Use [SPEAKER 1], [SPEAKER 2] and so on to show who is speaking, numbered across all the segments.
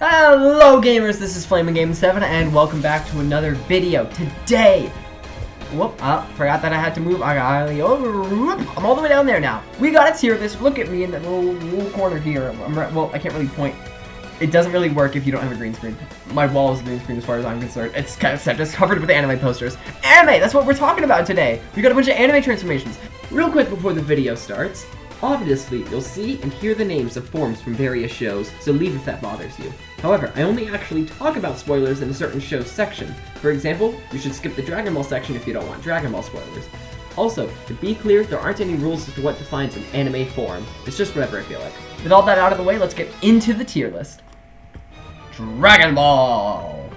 [SPEAKER 1] Hello gamers, this is FlamingGame7 and welcome back to another video. Today, forgot that I had to move. I'm all the way down there now. We got a tier list. Look at me in that little corner here. Well, I can't really point. It doesn't really work if you don't have a green screen. My wall is a green screen as far as I'm concerned. It's kind of just covered with anime posters. Anime, that's what we're talking about today. We got a bunch of anime transformations. Real quick before the video starts, obviously, you'll see and hear the names of forms from various shows, so leave if that bothers you. However, I only actually talk about spoilers in a certain show's section. For example, you should skip the Dragon Ball section if you don't want Dragon Ball spoilers. Also, to be clear, there aren't any rules as to what defines an anime form. It's just whatever I feel like. With all that out of the way, let's get into the tier list. Dragon Ball!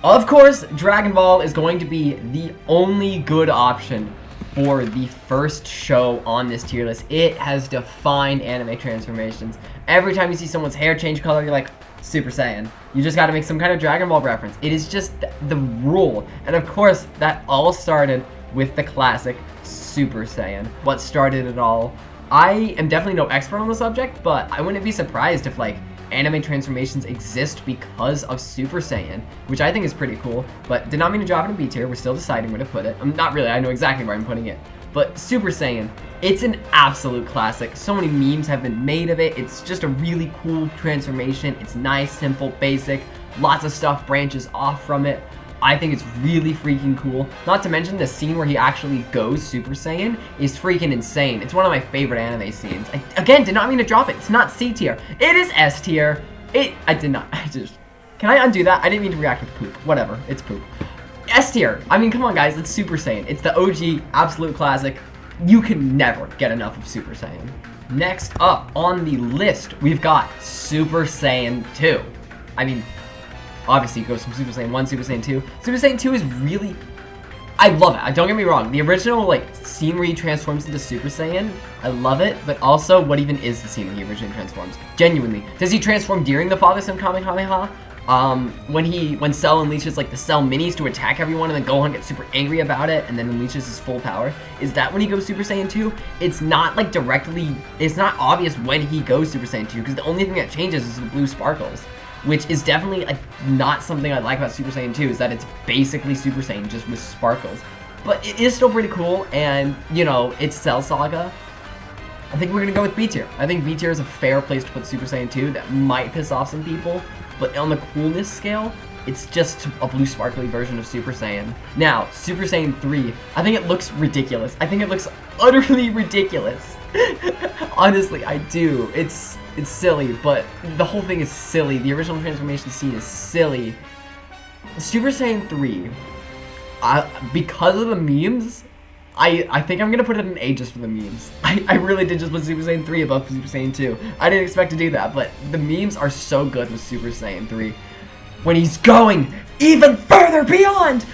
[SPEAKER 1] Of course, Dragon Ball is going to be the only good option for the first show on this tier list. It has defined anime transformations. Every time you see someone's hair change color, you're like, Super Saiyan. You just gotta make some kind of Dragon Ball reference. It is just the rule. And of course, that all started with the classic Super Saiyan. What started it all? I am definitely no expert on the subject, but I wouldn't be surprised if, like, anime transformations exist because of Super Saiyan, which I think is pretty cool, but did not mean to drop it in B tier. We're still deciding where to put it. Not really, I know exactly where I'm putting it. But Super Saiyan, it's an absolute classic. So many memes have been made of it. It's just a really cool transformation. It's nice, simple, basic. Lots of stuff branches off from it. I think it's really freaking cool. Not to mention the scene where he actually goes Super Saiyan is freaking insane. It's one of my favorite anime scenes. Again, did not mean to drop it. It's not C tier. It is S tier. Can I undo that? I didn't mean to react with poop. Whatever, it's poop. S tier. I mean, come on guys, it's Super Saiyan. It's the OG, absolute classic. You can never get enough of Super Saiyan. Next up on the list, we've got Super Saiyan 2. I mean, obviously it goes from Super Saiyan 1, Super Saiyan 2. Super Saiyan 2 is really, I love it. Don't get me wrong. The original, like, scene where he transforms into Super Saiyan, I love it. But also, what even is the scene when he originally transforms? Genuinely. Does he transform during the Father Son Kamehameha? When Cell unleashes, like, the Cell minis to attack everyone and then Gohan gets super angry about it and then unleashes his full power? Is that when he goes Super Saiyan 2? It's not, like, it's not obvious when he goes Super Saiyan 2 because the only thing that changes is the blue sparkles. Which is definitely not something I like about Super Saiyan 2, is that it's basically Super Saiyan just with sparkles. But it is still pretty cool, and, you know, it's Cell Saga. I think we're gonna go with B tier. I think B tier is a fair place to put Super Saiyan 2. That might piss off some people, but on the coolness scale, it's just a blue sparkly version of Super Saiyan. Now, Super Saiyan 3, I think it looks ridiculous. I think it looks utterly ridiculous. Honestly, I do. It's silly, but the whole thing is silly. The original transformation scene is silly. Super Saiyan 3, because of the memes, I think I'm gonna put it in A just for the memes. I really did just put Super Saiyan 3 above Super Saiyan 2. I didn't expect to do that, but the memes are so good with Super Saiyan 3. When he's going even further beyond!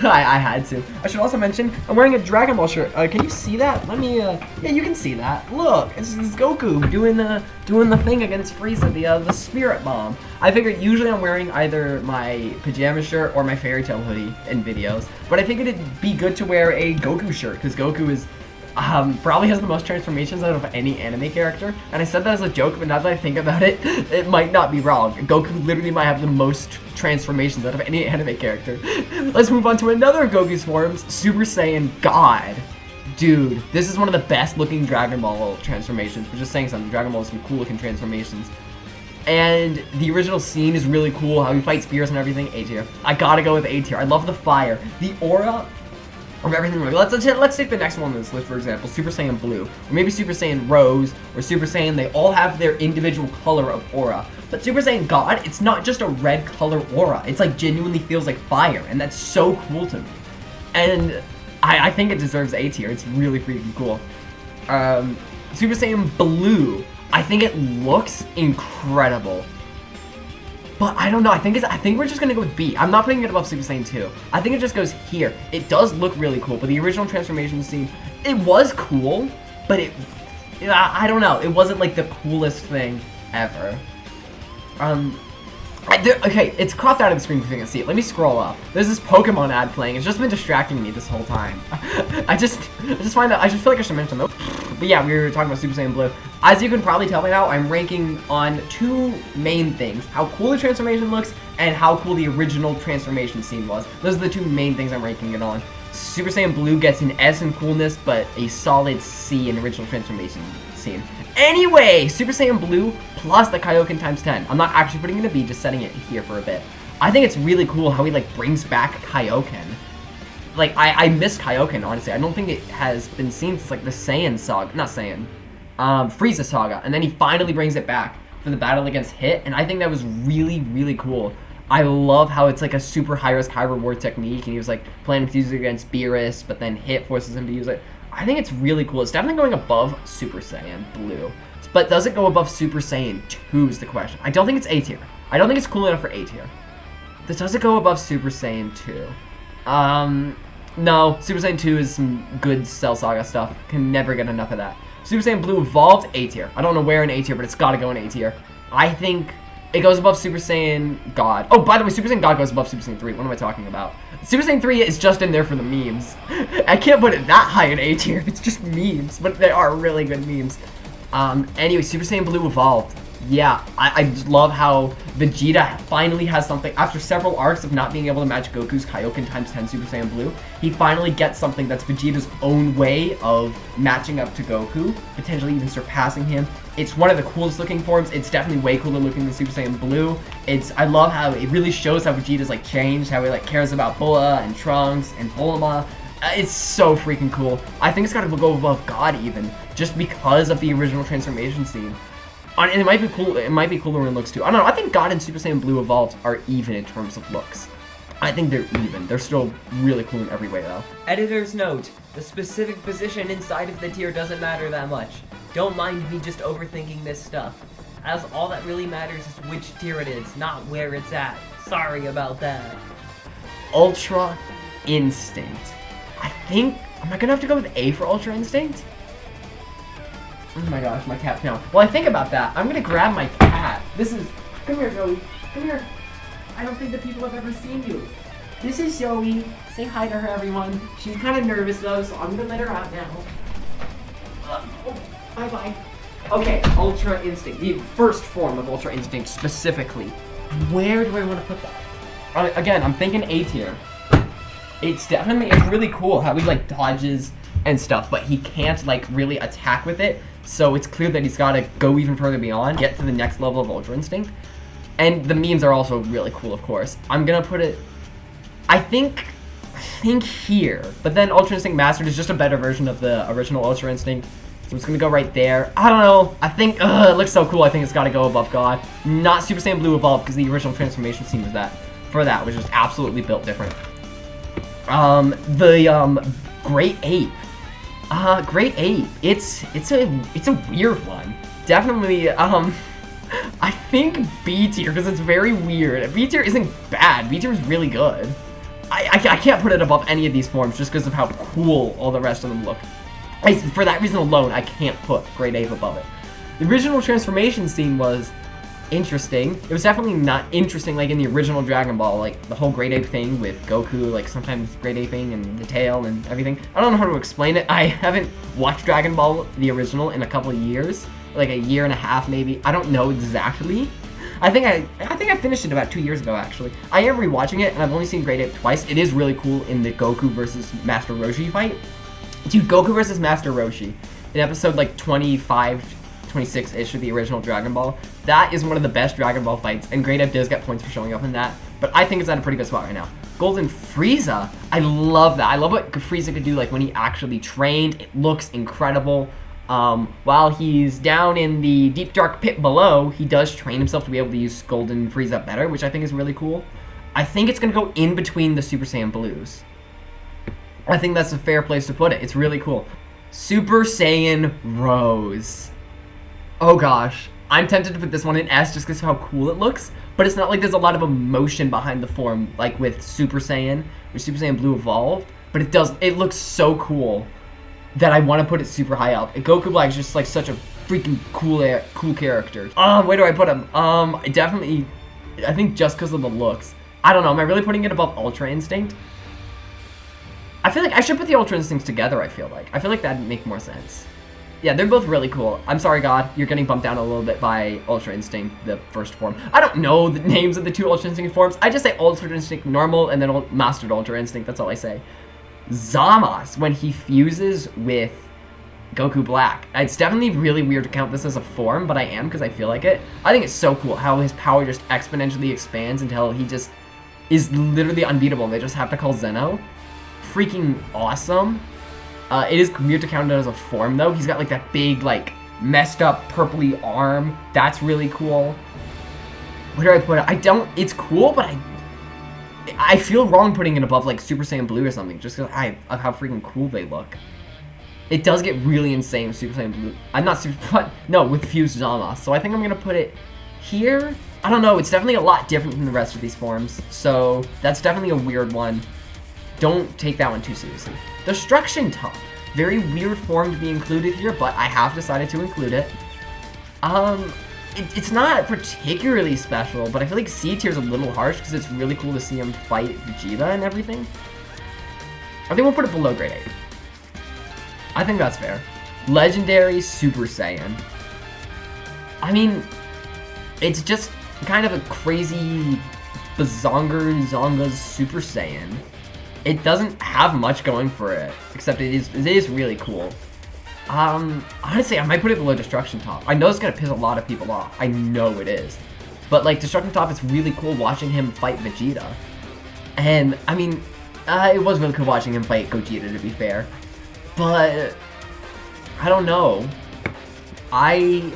[SPEAKER 1] I had to. I should also mention, I'm wearing a Dragon Ball shirt. Can you see that? Let me, yeah, you can see that. Look, it's Goku doing the thing against Frieza, the Spirit Bomb. I figured usually I'm wearing either my pajama shirt or my Fairy Tail hoodie in videos, but I figured it'd be good to wear a Goku shirt, because Goku is, probably has the most transformations out of any anime character. And I said that as a joke, but now that I think about it, it might not be wrong. Goku literally might have the most transformations out of any anime character. Let's move on to another of Goku's forms, Super Saiyan God. Dude, this is one of the best looking Dragon Ball transformations. We're just saying something. Dragon Ball has some cool looking transformations. And the original scene is really cool, how he fights spears and everything. A tier. I gotta go with A tier. I love the fire. The aura of everything. Let's take the next one on this list, for example, Super Saiyan Blue, or maybe Super Saiyan Rose, or Super Saiyan. They all have their individual color of aura. But Super Saiyan God, it's not just a red color aura. It's like genuinely feels like fire, and that's so cool to me. And I think it deserves A tier. It's really freaking cool. Super Saiyan Blue, I think it looks incredible. But I don't know, I think we're just gonna go with B. I'm not putting it above Super Saiyan 2. I think it just goes here. It does look really cool, but the original transformation scene, it was cool, but I don't know. It wasn't like the coolest thing ever. Okay, it's cropped out of the screen if you can see it. Let me scroll up. There's this Pokemon ad playing. It's just been distracting me this whole time. I just feel like I should mention though. But yeah, we were talking about Super Saiyan Blue. As you can probably tell by now, I'm ranking on two main things. How cool the transformation looks, and how cool the original transformation scene was. Those are the two main things I'm ranking it on. Super Saiyan Blue gets an S in coolness, but a solid C in original transformation scene. Anyway, Super Saiyan Blue plus the Kaioken times 10. I'm not actually putting it in a B, just setting it here for a bit. I think it's really cool how he, like, brings back Kaioken. Like, I miss Kaioken, honestly. I don't think it has been seen since, like, the Saiyan saga. Not Saiyan. Frieza saga. And then he finally brings it back for the battle against Hit. And I think that was really, really cool. I love how it's, like, a super high-risk, high-reward technique. And he was, like, planning to use it against Beerus, but then Hit forces him to use it. I think it's really cool. It's definitely going above Super Saiyan Blue. But does it go above Super Saiyan 2 is the question. I don't think it's A tier. I don't think it's cool enough for A tier. Does it go above Super Saiyan 2? No. Super Saiyan 2 is some good Cell Saga stuff. Can never get enough of that. Super Saiyan Blue Evolved, A tier. I don't know where in A tier, but it's gotta go in A tier. I think it goes above Super Saiyan God. Oh, by the way, Super Saiyan God goes above Super Saiyan 3. What am I talking about? Super Saiyan 3 is just in there for the memes. I can't put it that high in A tier if it's just memes, but they are really good memes. Anyway, Super Saiyan Blue Evolved. Yeah, I just love how Vegeta finally has something. After several arcs of not being able to match Goku's Kaioken times 10 Super Saiyan Blue, he finally gets something that's Vegeta's own way of matching up to Goku, potentially even surpassing him. It's one of the coolest looking forms. It's definitely way cooler looking than Super Saiyan Blue. I love how it really shows how Vegeta's, like, changed, how he, like, cares about Bulma and Trunks and Bulma. It's so freaking cool. I think it's gotta go above God even, just because of the original transformation scene. And it might be cool. It might be cooler in looks too. I don't know. I think God and Super Saiyan Blue Evolved are even in terms of looks. I think they're even. They're still really cool in every way, though. Editor's note: the specific position inside of the tier doesn't matter that much. Don't mind me just overthinking this stuff, as all that really matters is which tier it is, not where it's at. Sorry about that. Ultra Instinct. I think. Am I gonna have to go with A for Ultra Instinct? Oh my gosh, my cat's meow. Well, I think about that. I'm gonna grab my cat. Come here, Zoe. Come here. I don't think the people have ever seen you. This is Zoe. Say hi to her, everyone. She's kind of nervous, though, so I'm gonna let her out now. Oh, bye-bye. Okay, Ultra Instinct. The first form of Ultra Instinct, specifically. Where do I want to put that? Again, I'm thinking A tier. It's really cool how he, like, dodges and stuff, but he can't, like, really attack with it. So it's clear that he's got to go even further beyond, get to the next level of Ultra Instinct. And the memes are also really cool, of course. I'm gonna put it, I think here. But then Ultra Instinct Mastered is just a better version of the original Ultra Instinct. So it's gonna go right there. I don't know. I think, it looks so cool. I think it's got to go above God. Not Super Saiyan Blue Evolved, because the original transformation scene was was just absolutely built different. Great Ape. Great Ape. It's a weird one. Definitely, I think B tier, because it's very weird. B tier isn't bad. B tier is really good. I can't put it above any of these forms just because of how cool all the rest of them look. For that reason alone, I can't put Great Ape above it. The original transformation scene was interesting. It was definitely not interesting like in the original Dragon Ball, like the whole Great Ape thing with Goku, like sometimes Great Aping and the tail and everything. I don't know how to explain it. I haven't watched Dragon Ball, the original, in a couple of years, like a year and a half maybe. I don't know exactly. I think I finished it about 2 years ago, actually. I am rewatching it, and I've only seen Great Ape twice. It is really cool in the Goku versus Master Roshi fight. Dude, Goku versus Master Roshi in episode like 25, 26-ish of the original Dragon Ball. That is one of the best Dragon Ball fights, and Great Ape does get points for showing up in that. But I think it's at a pretty good spot right now. Golden Frieza, I love that. I love what Frieza could do like when he actually trained. It looks incredible. While he's down in the deep dark pit below, he does train himself to be able to use Golden Frieza better, which I think is really cool. I think it's going to go in between the Super Saiyan Blues. I think that's a fair place to put it. It's really cool. Super Saiyan Rose. Oh gosh. I'm tempted to put this one in S just because of how cool it looks, but it's not like there's a lot of emotion behind the form like with Super Saiyan or Super Saiyan Blue Evolved, but it looks so cool that I want to put it super high up. Goku Black is just like such a freaking cool character. Where do I put him? Definitely, I think just because of the looks. I don't know, am I really putting it above Ultra Instinct? I feel like I should put the Ultra Instincts together, I feel like that'd make more sense. Yeah, they're both really cool. I'm sorry, God, you're getting bumped down a little bit by Ultra Instinct, the first form. I don't know the names of the 2 Ultra Instinct forms. I just say Ultra Instinct normal and then Mastered Ultra Instinct. That's all I say. Zamasu, when he fuses with Goku Black. It's definitely really weird to count this as a form, but I am because I feel like it. I think it's so cool how his power just exponentially expands until he just is literally unbeatable. They just have to call Zeno. Freaking awesome. It is weird to count it as a form, though. He's got, like, that big, like, messed up purpley arm. That's really cool. Where do I put it? I don't... It's cool, but I feel wrong putting it above, like, Super Saiyan Blue or something, just because of how freaking cool they look. It does get really insane with Super Saiyan Blue. I'm not Super... But, no, with Fused Zamasu. So I think I'm going to put it here. I don't know. It's definitely a lot different than the rest of these forms. So that's definitely a weird one. Don't take that one too seriously. Destruction Top. Very weird form to be included here, but I have decided to include it. It's not particularly special, but I feel like C tier is a little harsh because it's really cool to see him fight Vegeta and everything. I think we'll put it below grade 8. I think that's fair. Legendary Super Saiyan. I mean, it's just kind of a crazy Zonga's Super Saiyan. It doesn't have much going for it, except it is really cool. Honestly, I might put it below Destruction Top. I know it's gonna piss a lot of people off. I know it is. But, like, Destruction Top, it's really cool watching him fight Vegeta. And, I mean, it was really cool watching him fight Gogeta, to be fair. But, I don't know. I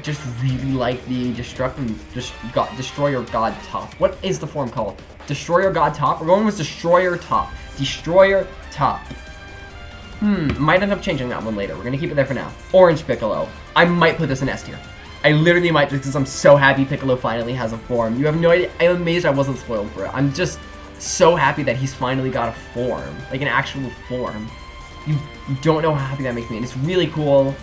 [SPEAKER 1] just really like the Destroyer God Top. What is the form called? Destroyer God Top? We're going with Destroyer Top. Destroyer Top. Might end up changing that one later. We're gonna keep it there for now. Orange Piccolo. I might put this in S tier. I literally might, just because I'm so happy Piccolo finally has a form. You have no idea. I'm amazed I wasn't spoiled for it. I'm just so happy that he's finally got a form. Like an actual form. You don't know how happy that makes me. And it's really cool.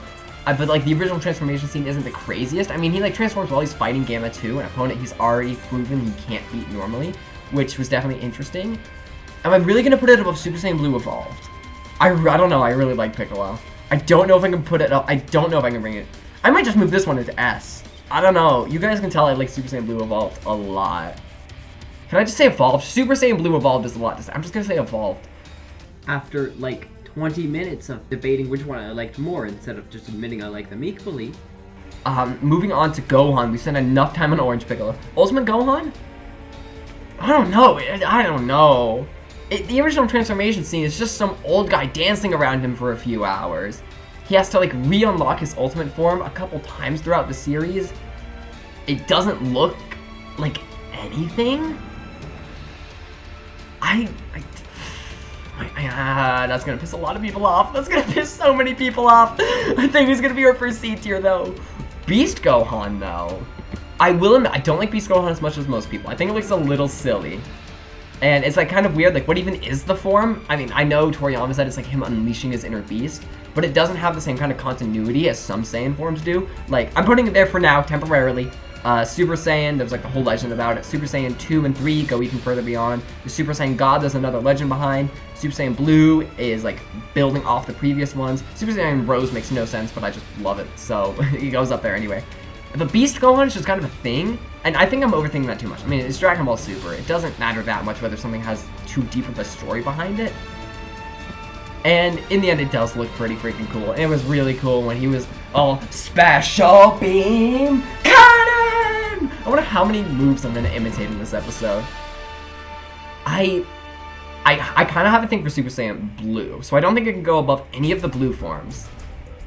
[SPEAKER 1] But, like, the original transformation scene isn't the craziest. I mean, he, like, transforms while he's fighting Gamma 2, an opponent he's already proven he can't beat normally, which was definitely interesting. Am I really going to put it above Super Saiyan Blue Evolved? I don't know. I really like Piccolo. I don't know if I can put it up. I don't know if I can bring it. I might just move this one into S. I don't know. You guys can tell I like Super Saiyan Blue Evolved a lot. Can I just say Evolved? Super Saiyan Blue Evolved is a lot to say. I'm just going to say Evolved. After, like, 20 minutes of debating which one I liked more instead of just admitting I like them equally. Moving on to Gohan, we spent enough time on Orange Piccolo. Ultimate Gohan? I don't know. I don't know. The original transformation scene is just some old guy dancing around him for a few hours. He has to, like, re-unlock his ultimate form a couple times throughout the series. It doesn't look like anything. That's gonna piss a lot of people off. That's gonna piss so many people off. I think he's gonna be our first C tier, though. Beast Gohan, though. I will admit, I don't like Beast Gohan as much as most people. I think it looks a little silly. And it's, like, kind of weird. Like, what even is the form? I mean, I know Toriyama said it's, like, him unleashing his inner beast. But it doesn't have the same kind of continuity as some Saiyan forms do. Like, I'm putting it there for now, temporarily. Super Saiyan, there's like a whole legend about it. Super Saiyan 2 and 3 go even further beyond. The Super Saiyan God, there's another legend behind. Super Saiyan Blue is like building off the previous ones. Super Saiyan Rose makes no sense, but I just love it, so he goes up there anyway. The Beast Gohan is just kind of a thing, and I think I'm overthinking that too much. I mean, it's Dragon Ball Super. It doesn't matter that much whether something has too deep of a story behind it. And in the end, it does look pretty freaking cool. It was really cool when he was all Special Beam Cannon! I wonder how many moves I'm going to imitate in this episode. I kind of have a thing for Super Saiyan Blue, so I don't think it can go above any of the blue forms.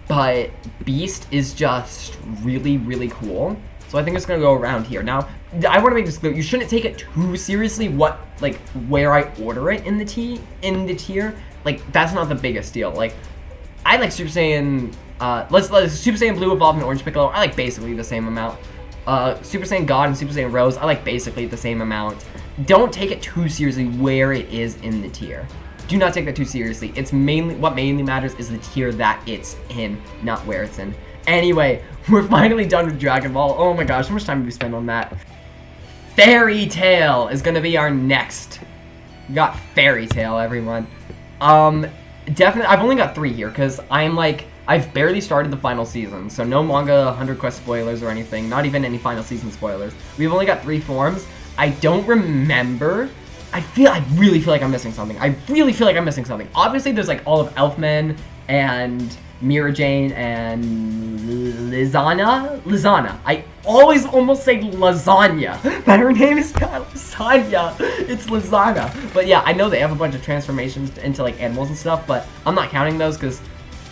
[SPEAKER 1] But Beast is just really, really cool. So I think it's going to go around here. Now, I want to make this clear. You shouldn't take it too seriously where I order it in the tier. Like, that's not the biggest deal. Like, I like Super Saiyan, let's Super Saiyan Blue Evolved and Orange Piccolo, I like basically the same amount. Super Saiyan God and Super Saiyan Rose, I like basically the same amount. Don't take it too seriously where it is in the tier. Do not take that too seriously. What mainly matters is the tier that it's in, not where it's in. Anyway, we're finally done with Dragon Ball. Oh my gosh, how much time did we spend on that? Fairy Tail is gonna be our next. We got Fairy Tail, everyone. Definitely, I've only got 3 here, because I'm like, I've barely started the final season, so no manga 100 Quest spoilers or anything, not even any final season spoilers. We've only got 3 forms. I don't remember. I really feel like I'm missing something. Obviously, there's like all of Elfman and Mira Jane and Lizana. I always almost say lasagna, but her name is not lasagna. It's Lizana. But yeah, I know they have a bunch of transformations into like animals and stuff, but I'm not counting those because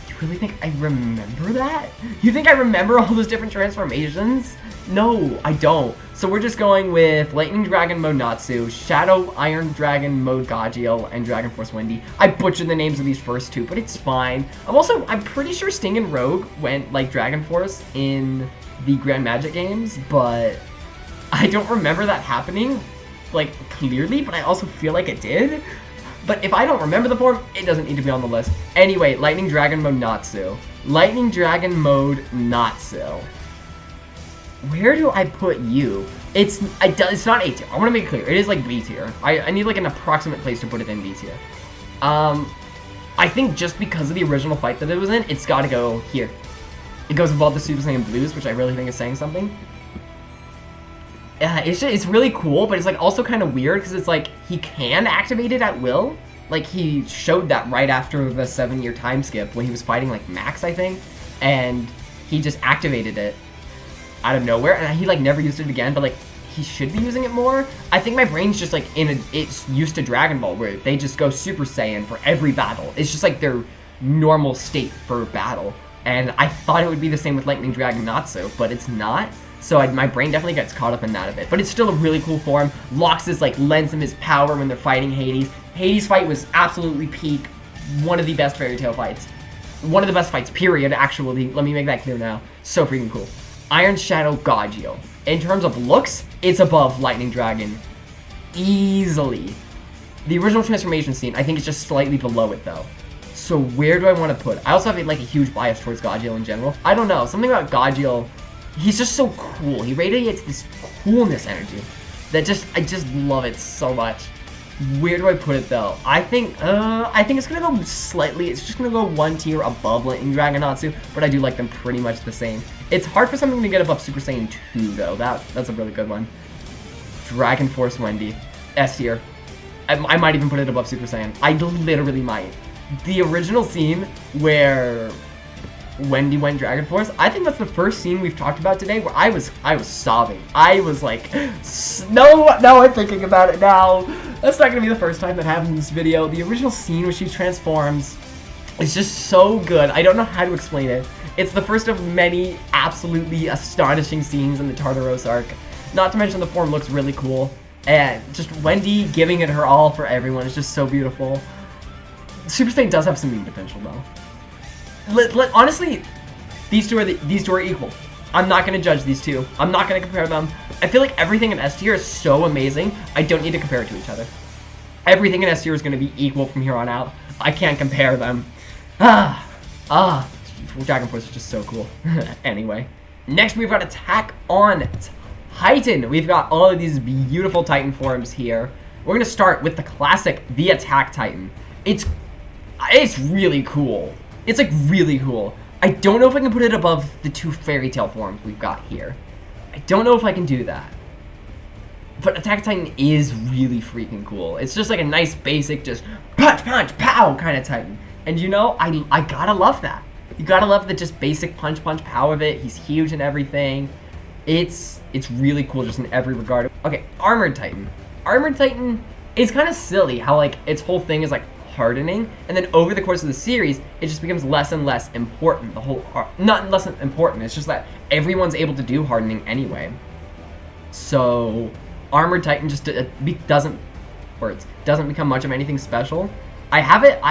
[SPEAKER 1] you really think I remember that? You think I remember all those different transformations? No, I don't. So we're just going with Lightning Dragon mode Natsu, Shadow Iron Dragon mode Gajiel, and Dragon Force Wendy. I butchered the names of these first 2, but it's fine. I'm pretty sure Sting and Rogue went like Dragon Force in the Grand Magic games, but I don't remember that happening, like, clearly, but I also feel like it did. But if I don't remember the form, it doesn't need to be on the list. Anyway, Lightning Dragon mode Natsu. Lightning Dragon mode Natsu. Where do I put you? It's not A tier. I want to make it clear. It is like B tier. I need like an approximate place to put it in B tier. I think just because of the original fight that it was in, it's got to go here. It goes above the Super Saiyan Blues, which I really think is saying something. It's really cool, but it's like also kind of weird because it's like he can activate it at will. Like he showed that right after the 7-year time skip when he was fighting like Max, I think, and he just activated it out of nowhere, and he like never used it again, but like he should be using it more. I think my brain's just like it's used to Dragon Ball where they just go Super Saiyan for every battle. It's just like their normal state for battle, and I thought it would be the same with Lightning Dragon Natsu, but it's not. So my brain definitely gets caught up in that a bit, but it's still a really cool form. Loxus like lends him his power when they're fighting Hades. Hades' fight was absolutely peak, one of the best fairy tale fights, one of the best fights period. Actually, let me make that clear now. So freaking cool. Iron Shadow Gajiel. In terms of looks, it's above Lightning Dragon. Easily. The original transformation scene, I think it's just slightly below it though. So where do I want to put it? I also have like a huge bias towards Gajiel in general. I don't know. Something about Gajiel, he's just so cool. He radiates this coolness energy that I just love it so much. Where do I put it though? I think it's gonna go slightly. It's just gonna go 1 tier above Lightning Dragon Natsu, but I do like them pretty much the same. It's hard for something to get above Super Saiyan 2 though. That's a really good one. Dragon Force Wendy, S tier. I might even put it above Super Saiyan. I literally might. The original scene where Wendy went Dragon Force, I think that's the first scene we've talked about today where I was sobbing. I was like, no, I'm thinking about it now. That's not gonna be the first time that happens in this video. The original scene where she transforms is just so good. I don't know how to explain it. It's the first of many absolutely astonishing scenes in the Tartaros arc. Not to mention the form looks really cool. And just Wendy giving it her all for everyone is just so beautiful. Super Saiyan does have some meme potential though. Honestly, these two are equal. I'm not going to judge these two. I'm not going to compare them. I feel like everything in S tier is so amazing, I don't need to compare it to each other. Everything in S tier is going to be equal from here on out. I can't compare them. Dragon Force is just so cool. Anyway, next we've got Attack on Titan. We've got all of these beautiful Titan forms here. We're going to start with the classic, the Attack Titan. It's really cool. It's like really cool. I don't know if I can put it above the 2 fairy tale forms we've got here. I don't know if I can do that. But Attack Titan is really freaking cool. It's just like a nice basic just punch, punch, pow kind of Titan. And you know, I gotta love that. You gotta love the just basic punch, punch, pow of it. He's huge and everything. It's really cool just in every regard. Okay, Armored Titan. Armored Titan is kind of silly how like its whole thing is like hardening, and then over the course of the series it just becomes less and less important. Not less important, it's just that everyone's able to do hardening anyway. So Armored Titan just doesn't become much of anything special. I have it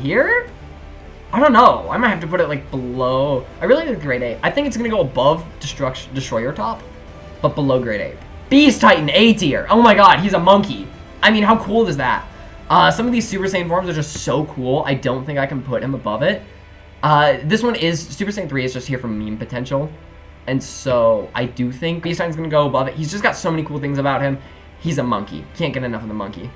[SPEAKER 1] here? I don't know. I might have to put it like below. I really like grade 8. I think it's gonna go above Destroyer Top, but below grade 8. Beast Titan, A tier. Oh my god, he's a monkey. I mean, how cool is that? Some of these Super Saiyan forms are just so cool. I don't think I can put him above it. This one is, Super Saiyan 3 is just here for meme potential. And so, I do think Beast Titan's gonna go above it. He's just got so many cool things about him. He's a monkey. Can't get enough of the monkey.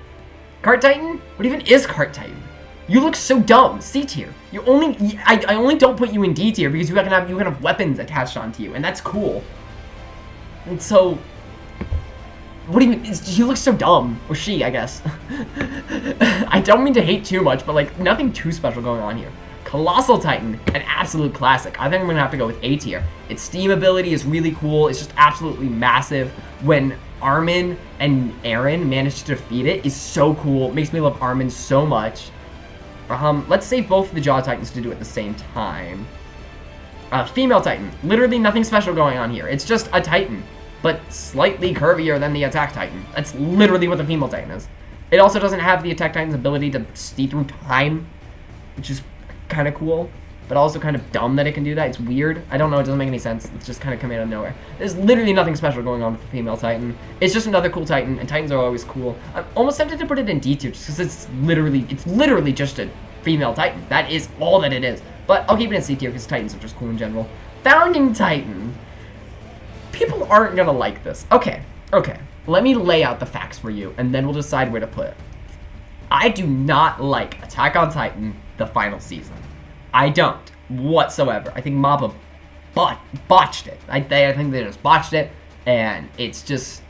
[SPEAKER 1] Cart Titan? What even is Cart Titan? You look so dumb. C tier. I only don't put you in D tier because you can have weapons attached onto you, and that's cool. And so, what do you look so dumb. Or she, I guess. I don't mean to hate too much, but like, nothing too special going on here. Colossal Titan, an absolute classic. I think I'm gonna have to go with A tier. Its steam ability is really cool. It's just absolutely massive. When Armin and Eren managed to defeat it, is so cool. It makes me love Armin so much. Let's save both of the Jaw Titans to do at the same time. Female Titan. Literally nothing special going on here. It's just a Titan, but slightly curvier than the Attack Titan. That's literally what the Female Titan is. It also doesn't have the Attack Titan's ability to see through time, which is kind of cool, but also kind of dumb that it can do that. It's weird. I don't know. It doesn't make any sense. It's just kind of coming out of nowhere. There's literally nothing special going on with the Female Titan. It's just another cool Titan, and Titans are always cool. I'm almost tempted to put it in D tier just because it's literally just a female Titan. That is all that it is. But I'll keep it in C tier because Titans are just cool in general. Founding Titan. People aren't gonna like this. Okay. Let me lay out the facts for you, and then we'll decide where to put it. I do not like Attack on Titan, the final season. I don't whatsoever. I think MAPPA botched it. I think they just botched it, and it's just,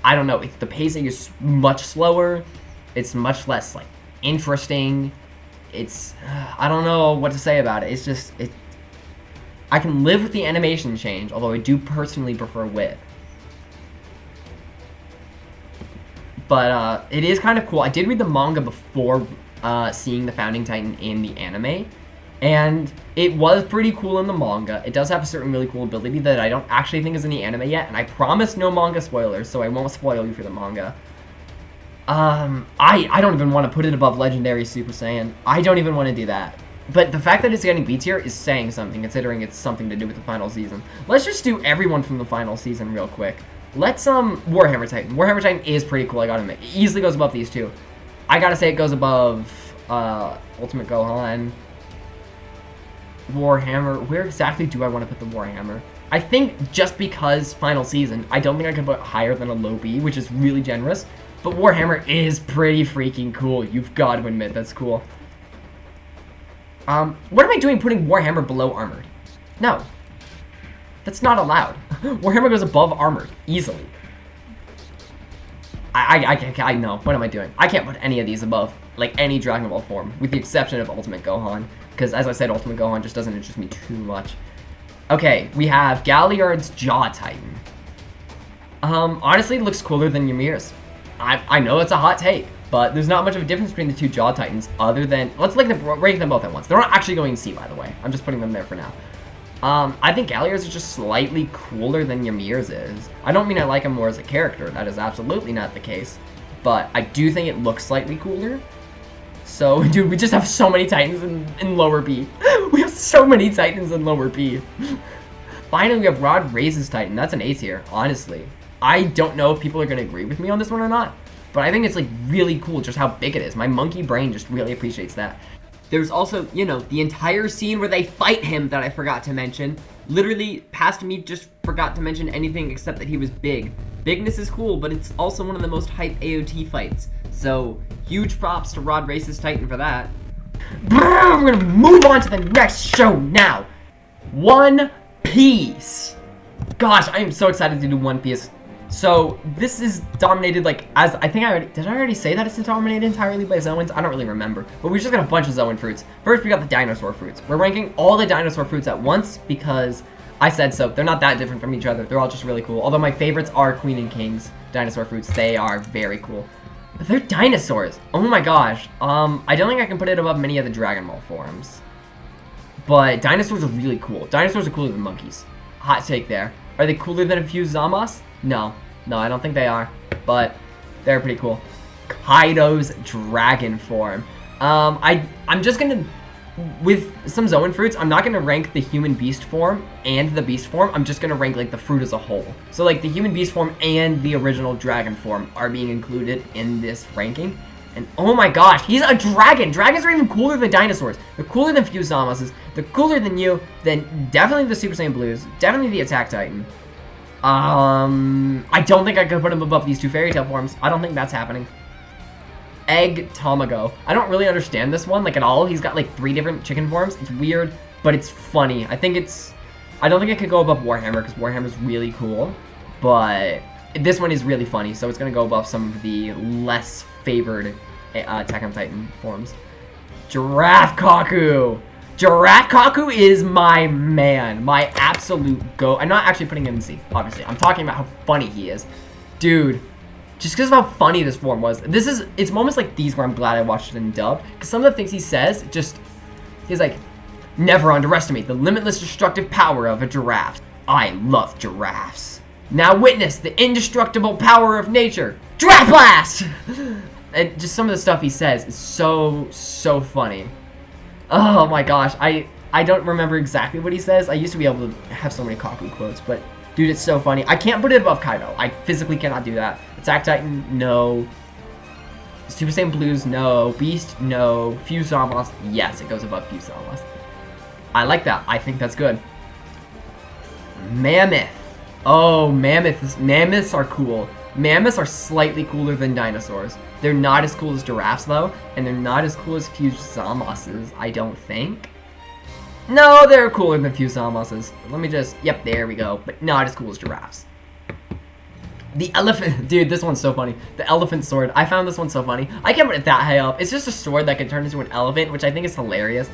[SPEAKER 1] I don't know. The pacing is much slower. It's much less like interesting. It's, I don't know what to say about it. It's just, I can live with the animation change, although I do personally prefer width. But it is kind of cool. I did read the manga before seeing the Founding Titan in the anime, and it was pretty cool in the manga. It does have a certain really cool ability that I don't actually think is in the anime yet, and I promise no manga spoilers, so I won't spoil you for the manga. I don't even want to put it above Legendary Super Saiyan. I don't even want to do that. But the fact that it's getting B tier is saying something, considering it's something to do with the final season. Let's just do everyone from the final season real quick. Let's, Warhammer Titan. Warhammer Titan is pretty cool, I gotta admit. It easily goes above these two. I gotta say it goes above, Ultimate Gohan. Warhammer. Where exactly do I want to put the Warhammer? I think just because final season, I don't think I can put it higher than a low B, which is really generous. But Warhammer is pretty freaking cool. You've got to admit, that's cool. What am I doing putting Warhammer below Armored? No. That's not allowed. Warhammer goes above Armored, easily. I know. What am I doing? I can't put any of these above, like, any Dragon Ball form, with the exception of Ultimate Gohan. Because, as I said, Ultimate Gohan just doesn't interest me too much. Okay, we have Galliard's Jaw Titan. Honestly, it looks cooler than Ymir's. I know it's a hot take, but there's not much of a difference between the two Jaw Titans other than... Let's rank them both at once. They're not actually going C, by the way. I'm just putting them there for now. I think Galliard's is just slightly cooler than Ymir's is. I don't mean I like him more as a character. That is absolutely not the case. But I do think it looks slightly cooler. So, dude, we just have so many Titans in lower B. We have so many Titans in lower B. Finally, we have Rod Raises Titan. That's an A tier, honestly. I don't know if people are going to agree with me on this one or not, but I think it's, like, really cool just how big it is. My monkey brain just really appreciates that. There's also, you know, the entire scene where they fight him that I forgot to mention. Literally, past me just forgot to mention anything except that he was big. Bigness is cool, but it's also one of the most hype AOT fights. So, huge props to Rod Race's Titan for that. We're gonna move on to the next show now. One Piece. Gosh, I am so excited to do One Piece. So, this is dominated, like, as, did I already say that it's dominated entirely by Zoans? I don't really remember. But we just got a bunch of Zoan Fruits. First, we got the Dinosaur Fruits. We're ranking all the Dinosaur Fruits at once because I said so. They're not that different from each other. They're all just really cool. Although my favorites are Queen and King's Dinosaur Fruits. They are very cool. But they're dinosaurs. Oh my gosh. I don't think I can put it above many of the Dragon Ball forms. But dinosaurs are really cool. Dinosaurs are cooler than monkeys. Hot take there. Are they cooler than a few Zamas? No, I don't think they are, but they're pretty cool. Kaido's dragon form. I'm just gonna, with some Zoan Fruits, I'm not gonna rank the human beast form and the beast form. I'm just gonna rank like the fruit as a whole. So like the human beast form and the original dragon form are being included in this ranking. And oh my gosh, he's a dragon! Dragons are even cooler than dinosaurs. They're cooler than few Zamases. They're cooler than you. Then definitely the Super Saiyan Blues. Definitely the Attack Titan. I don't think I could put him above these two Fairy Tail forms. I don't think that's happening. Egg Tamago. I don't really understand this one, like, at all. He's got, like, 3 different chicken forms. It's weird, but it's funny. I don't think it could go above Warhammer, because Warhammer's really cool, but this one is really funny, so it's going to go above some of the less favored Attack on Titan forms. Giraffe Kaku! Giraffe Kaku is my man. My absolute go. I'm not actually putting him in C, obviously. I'm talking about how funny he is. Dude, just because of how funny this form was. It's moments like these where I'm glad I watched it in dub, because some of the things he says, he's like, never underestimate the limitless destructive power of a giraffe. I love giraffes. Now witness the indestructible power of nature. Giraffe Blast! And just some of the stuff he says is so funny. Oh my gosh, I don't remember exactly what he says. I used to be able to have so many Kaku quotes, but dude, it's so funny. I can't put it above Kaido. I physically cannot do that. Attack Titan, no. Super Saiyan Blues, no. Beast, no. Fuse Zamos, yes, it goes above Fuse Zamos. I like that. I think that's good. Mammoth. Oh, mammoths are cool. Mammoths are slightly cooler than dinosaurs. They're not as cool as giraffes, though, and they're not as cool as Fuse Zamoses, I don't think. No, they're cooler than Fuse Zamoses. Let me just... Yep, there we go. But not as cool as giraffes. The elephant... Dude, this one's so funny. The elephant sword. I found this one so funny. I can't put it that high up. It's just a sword that can turn into an elephant, which I think is hilarious.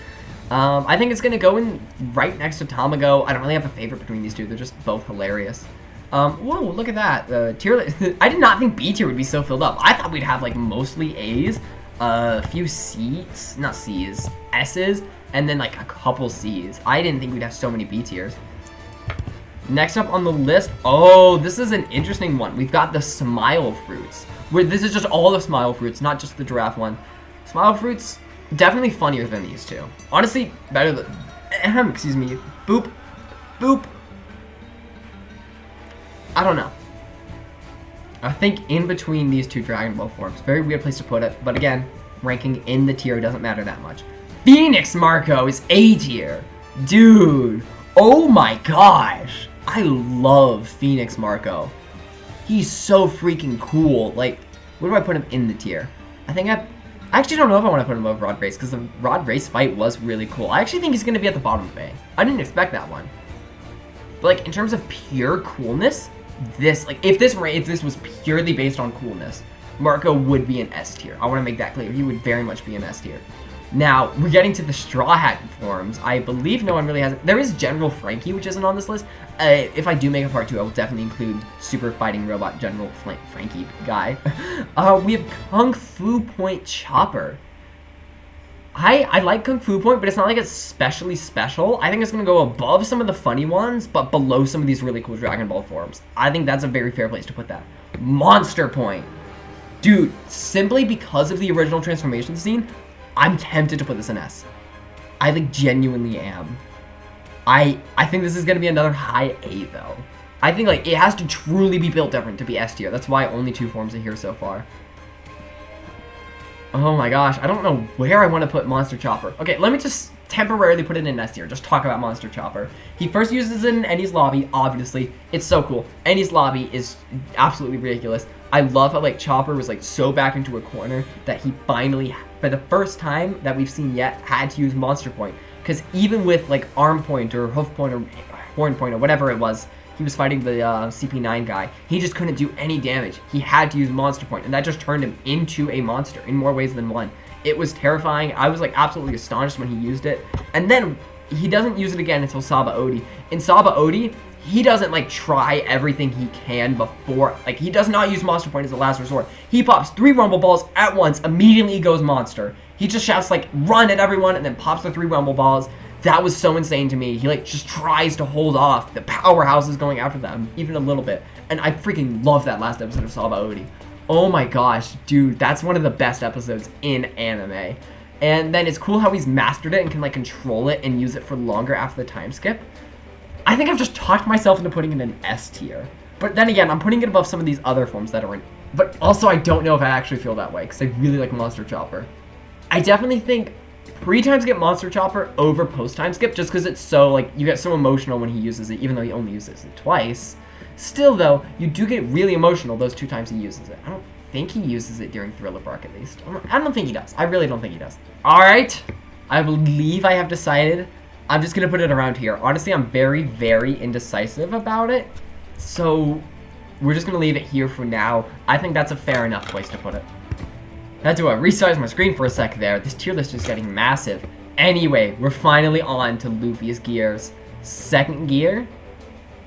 [SPEAKER 1] I think it's going to go in right next to Tamago. I don't really have a favorite between these two. They're just both hilarious. Whoa, look at that. Tier list. I did not think B tier would be so filled up. I thought we'd have, like, mostly A's, a few C's, not C's, S's, and then, like, a couple C's. I didn't think we'd have so many B tiers. Next up on the list, oh, this is an interesting one. We've got the Smile Fruits, where this is just all the Smile Fruits, not just the giraffe one. Smile Fruits, definitely funnier than these two. Honestly, better than, excuse me, boop, boop. I don't know. I think in between these two Dragon Ball forms. Very weird place to put it, but again, ranking in the tier doesn't matter that much. Phoenix Marco is A tier. Dude, oh my gosh. I love Phoenix Marco. He's so freaking cool. Like, where do I put him in the tier? I actually don't know if I want to put him above Rod Race, because the Rod Race fight was really cool. I actually think he's going to be at the bottom of A. I didn't expect that one. But, like, in terms of pure coolness, if this was purely based on coolness, Marco would be an S tier. I want to make that clear. He would very much be an S tier. Now, we're getting to the Straw Hat forms. I believe no one really has it. There is General Frankie, which isn't on this list. If I do make a part 2, I will definitely include Super Fighting Robot General Frankie guy. We have Kung Fu Point Chopper. I like Kung Fu Point, but it's not like it's especially special. I think it's going to go above some of the funny ones, but below some of these really cool Dragon Ball forms. I think that's a very fair place to put that. Monster Point. Dude, simply because of the original transformation scene, I'm tempted to put this in S. I like genuinely am. I think this is going to be another high A though. I think like it has to truly be built different to be S tier. That's why only 2 forms are here so far. Oh my gosh, I don't know where I want to put Monster Chopper. Okay, let me just temporarily put it in S tier. Just talk about Monster Chopper. He first uses it in Ennie's lobby, obviously. It's so cool. Ennie's lobby is absolutely ridiculous. I love how like Chopper was like so back into a corner that he finally, for the first time that we've seen yet, had to use Monster Point. Because even with like Arm Point or Hoof Point or Horn Point or whatever it was, he was fighting the CP9 guy. He just couldn't do any damage. He had to use Monster Point, and that just turned him into a monster in more ways than one. It was terrifying. I was like absolutely astonished when he used it. And then he doesn't use it again until Saba Odi. In Saba Odi, he doesn't like try everything he can before, like he does not use Monster Point as a last resort. He pops 3 Rumble Balls at once, immediately goes Monster. He just shouts like run at everyone and then pops the 3 Rumble Balls. That was so insane to me. He like just tries to hold off the powerhouses going after them even a little bit. And I freaking love that last episode of Saba Odi. Oh my gosh, dude, that's one of the best episodes in anime. And then it's cool how he's mastered it and can like control it and use it for longer after the time skip. I think I've just talked myself into putting it in S tier. But then again, I'm putting it above some of these other forms that are in. But also I don't know if I actually feel that way because I really like Monster Chopper. I definitely think pre-time skip Monster Chopper over post-time skip just because it's so, like, you get so emotional when he uses it, even though he only uses it twice. Still, though, you do get really emotional those 2 times he uses it. I don't think he uses it during Thriller Bark at least. I don't think he does. I really don't think he does. Alright. I believe I have decided. I'm just going to put it around here. Honestly, I'm very, very indecisive about it. So, we're just going to leave it here for now. I think that's a fair enough place to put it. I had to resize my screen for a sec there. This tier list is getting massive. Anyway, we're finally on to Luffy's gears. Second gear.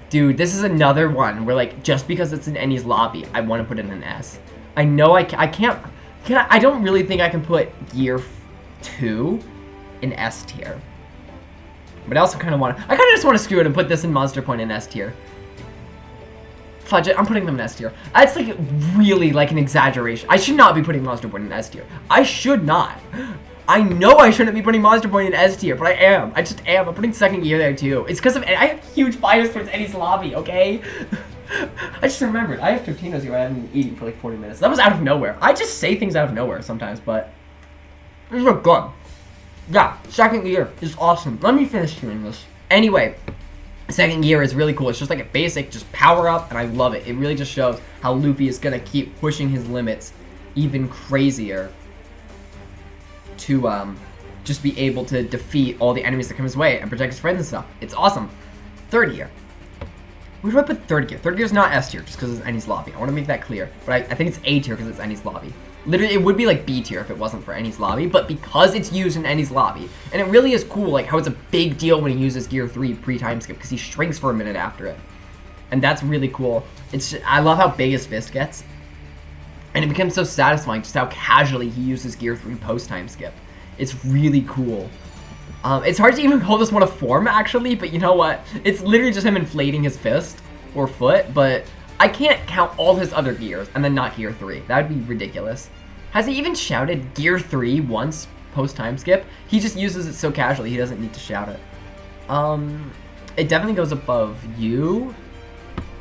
[SPEAKER 1] Dude, this is another one where, like, just because it's in Ennie's lobby, I want to put it in an S. I know I can't, I don't really think I can put gear 2 in S tier. But I also kind of just want to screw it and put this in Monster Point in S tier. Fudge it, I'm putting them in S tier. That's like really like an exaggeration. I should not be putting Monster Point in S tier. I should not. I know I shouldn't be putting Monster Point in S tier, but I am. I just am. I'm putting second gear there too. It's because of I have huge bias towards Ennie's lobby, okay? I just remembered. I have Totino's here. I haven't been eating for like 40 minutes. That was out of nowhere. I just say things out of nowhere sometimes, but this is good. Yeah, second gear is awesome. Let me finish doing this. Anyway, second gear is really cool. It's just like a basic, just power up, and I love it. It really just shows how Luffy is gonna keep pushing his limits even crazier to just be able to defeat all the enemies that come his way and protect his friends and stuff. It's awesome. Third gear. Where do I put third gear? Third gear is not S tier just because it's Ennie's lobby. I want to make that clear. But I think it's A tier because it's Ennie's lobby. Literally, it would be like B tier if it wasn't for Ennie's lobby, but because it's used in Ennie's lobby, and it really is cool, like how it's a big deal when he uses gear 3 pre-time skip because he shrinks for a minute after it, and that's really cool. I love how big his fist gets, and it becomes so satisfying just how casually he uses gear 3 post-time skip. It's really cool. It's hard to even call this one a form actually, but you know what? It's literally just him inflating his fist or foot, but I can't count all his other gears and then not gear 3. That would be ridiculous. Has he even shouted gear 3 once post-time skip? He just uses it so casually he doesn't need to shout it. It definitely goes above you.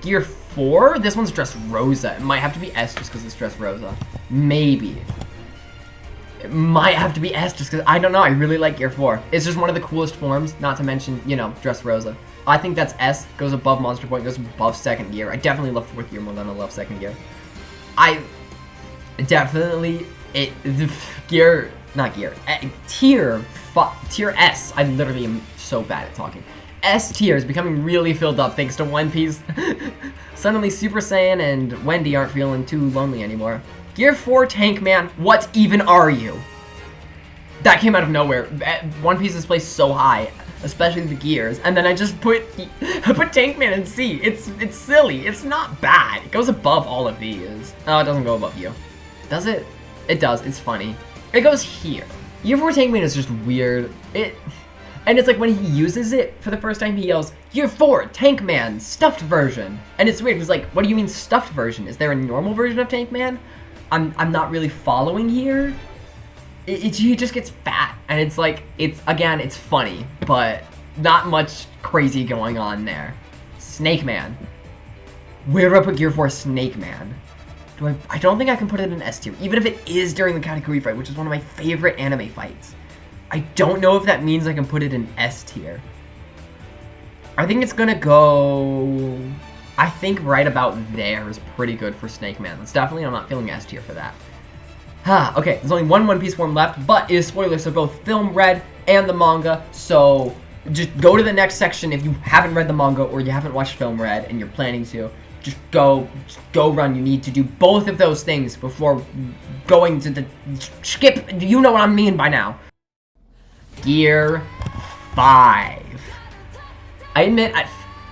[SPEAKER 1] Gear 4? This one's Dressrosa. It might have to be S just because it's Dressrosa. Maybe. It might have to be S just because, I don't know, I really like gear 4. It's just one of the coolest forms, not to mention, you know, Dressrosa. I think that's S, goes above Monster Point, goes above second gear. I definitely love fourth gear more than I love second gear. Tier S, I literally am so bad at talking. S tier is becoming really filled up thanks to One Piece. Suddenly Super Saiyan and Wendy aren't feeling too lonely anymore. Gear 4 Tank Man, what even are you? That came out of nowhere. One Piece is placed so high, especially the gears, and then I just put Tank Man in C. It's silly. It's not bad. It goes above all of these. Oh, it doesn't go above you. Does it? It does. It's funny. It goes here. Gear 4 Tank Man is just weird. And it's like when he uses it for the first time, he yells, Gear 4 Tank Man, stuffed version. And it's weird. He's like, what do you mean stuffed version? Is there a normal version of Tank Man? I'm not really following here. He just gets fat, and it's like, it's funny, but not much crazy going on there. Snake Man. Where do I put Gear 4 Snake Man? I don't think I can put it in S tier, even if it is during the Katakuri fight, which is one of my favorite anime fights. I don't know if that means I can put it in S tier. I think it's gonna go, I think right about there is pretty good for Snake Man. That's definitely, I'm not feeling S tier for that. Okay, there's only one One Piece form left, but it is spoilers for both Film Red and the manga, so just go to the next section if you haven't read the manga or you haven't watched Film Red and you're planning to. Just go run. You need to do both of those things before going to the skip. You know what I mean by now. Gear 5. I admit,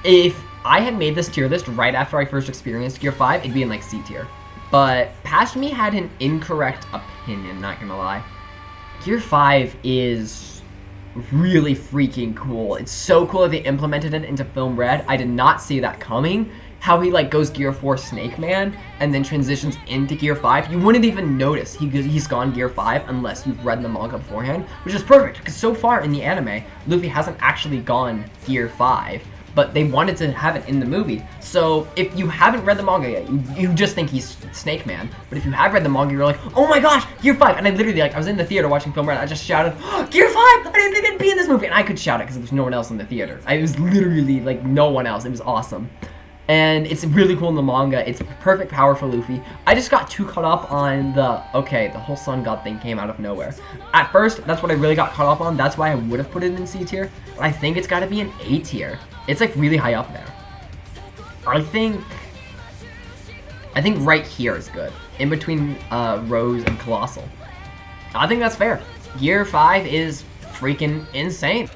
[SPEAKER 1] if I had made this tier list right after I first experienced Gear 5, it'd be in like C tier. But Past Me had an incorrect opinion, not gonna lie. Gear 5 is really freaking cool. It's so cool that they implemented it into Film Red. I did not see that coming. How he like goes Gear 4 Snake Man and then transitions into Gear 5. You wouldn't even notice he's gone Gear 5 unless you've read the manga beforehand, which is perfect because so far in the anime, Luffy hasn't actually gone Gear 5. But they wanted to have it in the movie. So if you haven't read the manga yet, you just think he's Snake Man. But if you have read the manga, you're like, oh my gosh, Gear 5. And I literally, like, I was in the theater watching Film Red, I just shouted, oh, Gear 5! I didn't think it'd be in this movie. And I could shout it because there was no one else in the theater. It was literally, like, no one else. It was awesome. And it's really cool in the manga. It's perfect power for Luffy. I just got too caught up on the whole Sun God thing came out of nowhere. At first, that's what I really got caught up on. That's why I would have put it in C tier. But I think it's got to be an A tier. It's like really high up there. I think right here is good. In between Rose and Colossal. I think that's fair. Year 5 is freaking insane.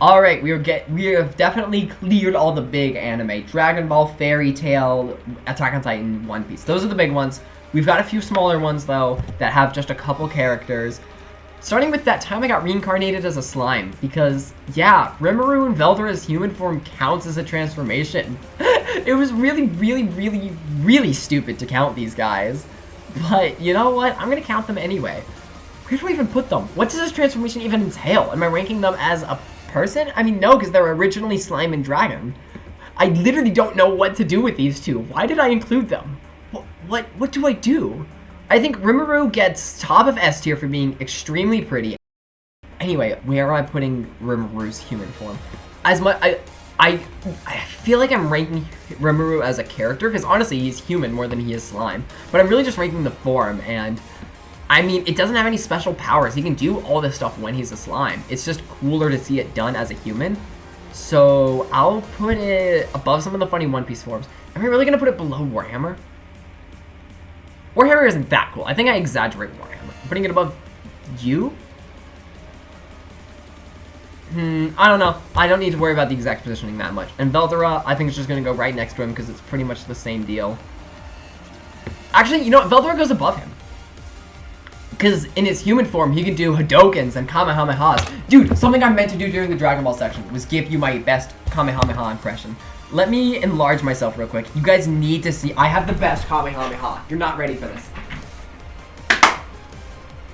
[SPEAKER 1] Alright, we have definitely cleared all the big anime. Dragon Ball, Fairy Tail, Attack on Titan, One Piece. Those are the big ones. We've got a few smaller ones, though, that have just a couple characters. Starting with that time I got reincarnated as a slime. Because, yeah, Rimuru and Veldera's human form counts as a transformation. It was really, really, really, really stupid to count these guys. But, you know what? I'm going to count them anyway. Where do I even put them? What does this transformation even entail? Am I ranking them as a person? I mean, no, because they're originally slime and dragon. I literally don't know what to do with these two. Why did I include them? What do I do? I think Rimuru gets top of S tier for being extremely pretty. Anyway, where am I putting Rimuru's human form? I feel like I'm ranking Rimuru as a character, because honestly, he's human more than he is slime. But I'm really just ranking the form, and I mean, it doesn't have any special powers. He can do all this stuff when he's a slime. It's just cooler to see it done as a human. So I'll put it above some of the funny One Piece forms. Am I really going to put it below Warhammer? Warhammer isn't that cool. I think I exaggerate Warhammer. I'm putting it above you? I don't know. I don't need to worry about the exact positioning that much. And Veldera, I think it's just going to go right next to him because it's pretty much the same deal. Actually, you know what? Veldera goes above him. Because in his human form, he can do Hadokens and Kamehamehas. Dude, something I meant to do during the Dragon Ball section was give you my best Kamehameha impression. Let me enlarge myself real quick. You guys need to see. I have the best Kamehameha. You're not ready for this.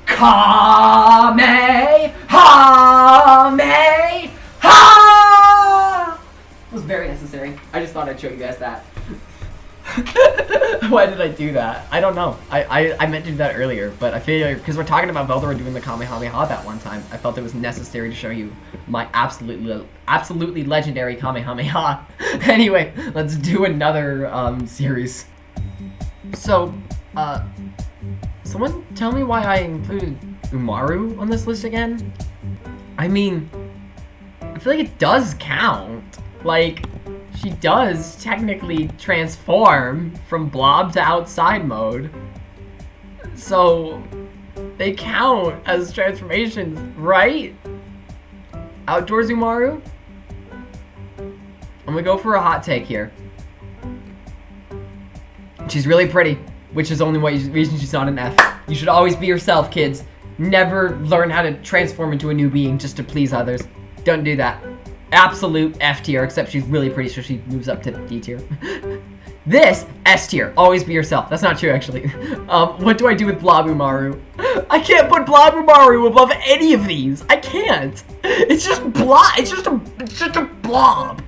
[SPEAKER 1] Kamehameha! It was very necessary. I just thought I'd show you guys that. Why did I do that? I don't know. I meant to do that earlier, but I feel like, because we're talking about Veldera doing the Kamehameha that one time, I felt it was necessary to show you my absolutely legendary Kamehameha. Anyway, let's do another series. So, someone tell me why I included Umaru on this list again? I mean, I feel like it does count. Like, she does technically transform from blob to outside mode. So, they count as transformations, right? Outdoors Umaru? I'm gonna go for a hot take here. She's really pretty, which is the only reason she's not an F. You should always be yourself, kids. Never learn how to transform into a new being just to please others. Don't do that. Absolute F tier, except she's really pretty, so she moves up to D tier. This, S tier. Always be yourself. That's not true, actually. What do I do with Blob Umaru? I can't put Blob Umaru above any of these. I can't. It's just blob. It's just a blob.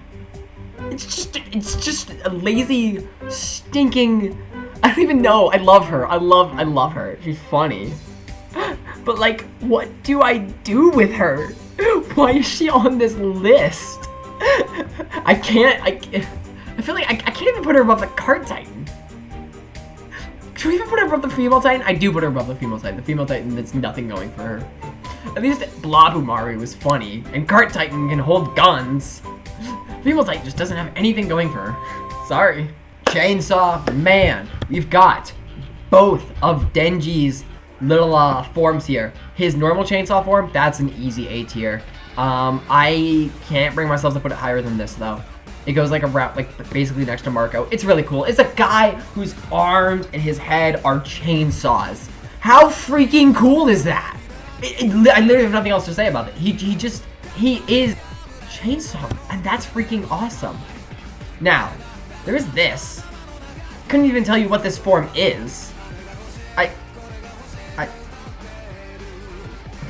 [SPEAKER 1] It's just a lazy, stinking. I don't even know. I love her. I love her. She's funny. But like, what do I do with her? Why is she on this list? I feel like I can't even put her above the Cart Titan. Should we even put her above the Female Titan? I do put her above the Female Titan. The Female Titan, that's nothing going for her. At least Blob Umaru was funny, and Cart Titan can hold guns. Female Titan just doesn't have anything going for her. Sorry. Chainsaw Man. We've got both of Denji's little forms here. His normal chainsaw form, that's an easy A tier. I can't bring myself to put it higher than this though. It goes like basically next to Marco. It's really cool. It's a guy whose arms and his head are chainsaws. How freaking cool is that? I literally have nothing else to say about it. He is chainsaw, and that's freaking awesome. Now, there's this. Couldn't even tell you what this form is.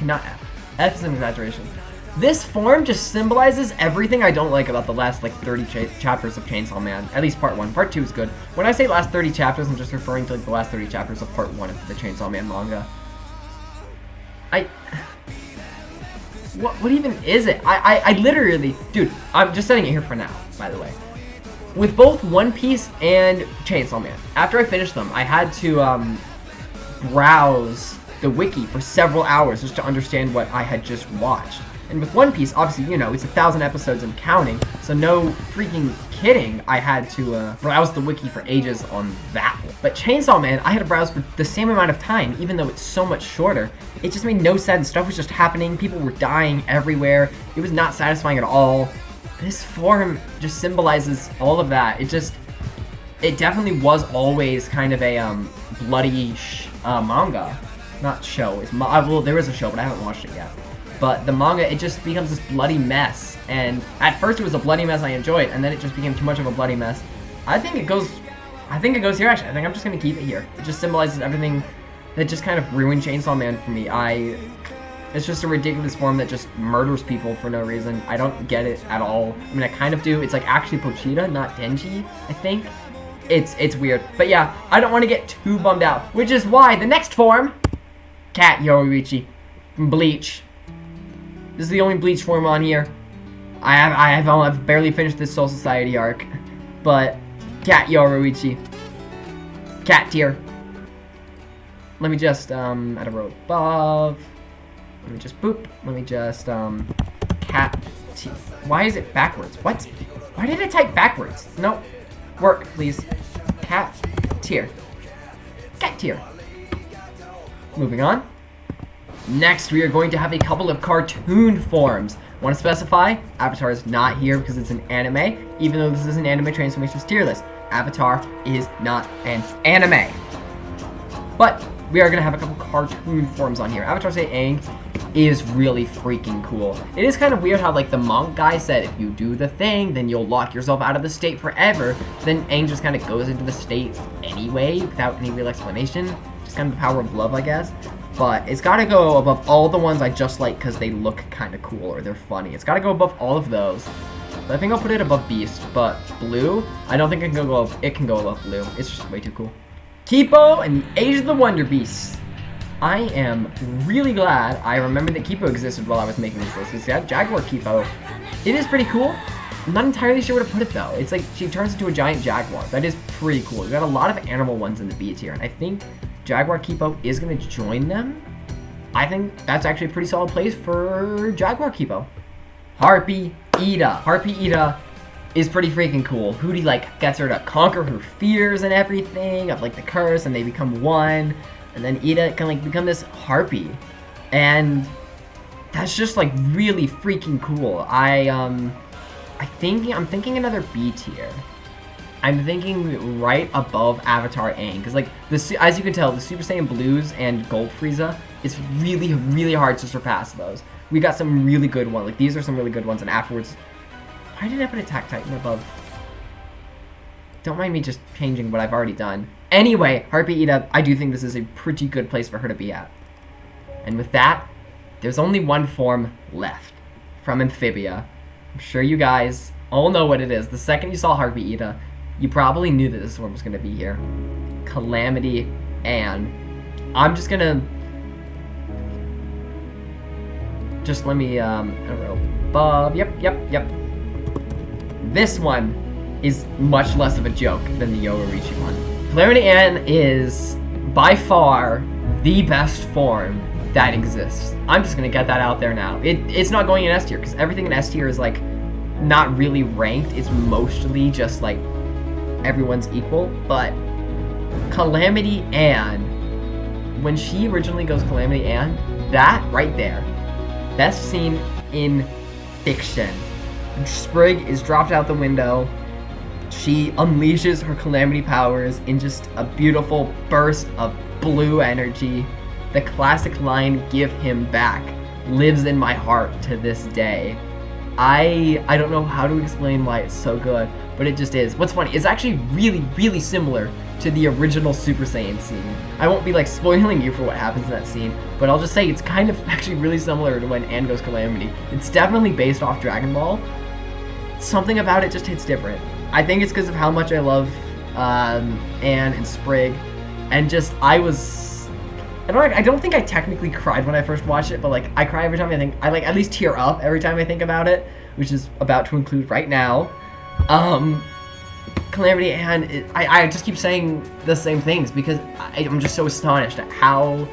[SPEAKER 1] Not F. F is an exaggeration. This form just symbolizes everything I don't like about the last like 30 chapters of Chainsaw Man. At least part 1. Part 2 is good. When I say last 30 chapters, I'm just referring to like the last 30 chapters of part 1 of the Chainsaw Man manga. What even is it? I literally, dude, I'm just setting it here for now, by the way. with both One Piece and Chainsaw Man, after I finished them, I had to browse the wiki for several hours just to understand what I had just watched. And with One Piece, obviously, you know, it's 1,000 episodes and counting, so no freaking kidding, I had to browse the wiki for ages on that one. But Chainsaw Man, I had to browse for the same amount of time, even though it's so much shorter. It just made no sense. Stuff was just happening. People were dying everywhere. It was not satisfying at all. This form just symbolizes all of that. It definitely was always kind of a bloody manga. Not show. Well, there is a show, but I haven't watched it yet. But the manga, it just becomes this bloody mess. And at first it was a bloody mess I enjoyed, and then it just became too much of a bloody mess. I think it goes here, actually. I think I'm just going to keep it here. It just symbolizes everything that just kind of ruined Chainsaw Man for me. It's just a ridiculous form that just murders people for no reason. I don't get it at all. I mean, I kind of do. It's like actually Pochita, not Denji, I think. It's weird. But yeah, I don't want to get too bummed out, which is why the next form, Cat Yoruichi from Bleach. This is the only Bleach form on here. I've barely finished this Soul Society arc, but Cat Yoruichi, Cat tier. Let me just at a row above. Let me just boop. Let me just cat tier. Why is it backwards? What? Why did it type backwards? No, work please. Cat tier. Cat tier. Moving on. Next, we are going to have a couple of cartoon forms. Want to specify, Avatar is not here because it's an anime, even though this is an anime transformations tier list. Avatar is not an anime. But we are going to have a couple cartoon forms on here. Avatar Say Aang is really freaking cool. It is kind of weird how, like, the monk guy said, if you do the thing, then you'll lock yourself out of the state forever. Then Aang just kind of goes into the state anyway, without any real explanation. Just kind of the power of love, I guess. But it's got to go above all the ones I just like because they look kind of cool or they're funny. It's got to go above all of those. But I think I'll put it above Beast. But Blue, I don't think it can go above Blue. It's just way too cool. Kipo and the Age of the Wonderbeasts. I am really glad I remembered that Kipo existed while I was making this list. It's got Jaguar Kipo. It is pretty cool. I'm not entirely sure where to put it though. It's like she turns into a giant jaguar. That is pretty cool. We've got a lot of animal ones in the B tier, and I think Jaguar Kipo is going to join them. I think that's actually a pretty solid place for Jaguar Kipo. Harpy Ida. Harpy Ida is pretty freaking cool. Hootie, like, gets her to conquer her fears and everything of, like, the curse, and they become one. And then Ida can, like, become this harpy. And that's just, like, really freaking cool. I'm thinking another B tier. I'm thinking right above Avatar Aang, because like as you can tell, the Super Saiyan Blues and Gold Frieza, it's really, really hard to surpass those. We got some really good ones. Like these are some really good ones, and afterwards, why did I put Attack Titan above? Don't mind me just changing what I've already done. Anyway, Harpy Ida, I do think this is a pretty good place for her to be at. And with that, there's only one form left from Amphibia. I'm sure you guys all know what it is. The second you saw Harpy Ida, you probably knew that this one was going to be here. Calamity Ann. I'm just going to... Just let me, above. Yep. This one is much less of a joke than the Yoruichi one. Calamity Ann is, by far, the best form that exists. I'm just going to get that out there now. It's not going in S tier, because everything in S tier is, like, not really ranked. It's mostly just, like, everyone's equal, but Calamity Ann, when she originally goes Calamity Ann, that right there, best scene in fiction. Sprig is dropped out the window. She unleashes her Calamity powers in just a beautiful burst of blue energy. The classic line, "Give him back," lives in my heart to this day. I don't know how to explain why it's so good, but it just is. What's funny, it's actually really, really similar to the original Super Saiyan scene. I won't be like spoiling you for what happens in that scene, but I'll just say it's kind of actually really similar to when Ann goes Calamity. It's definitely based off Dragon Ball. Something about it just hits different. I think it's because of how much I love Ann and Sprig, and just I don't think I technically cried when I first watched it, but like I cry every time I like at least tear up every time I think about it, which is about to include right now. Calamity, and I just keep saying the same things because I'm just so astonished at how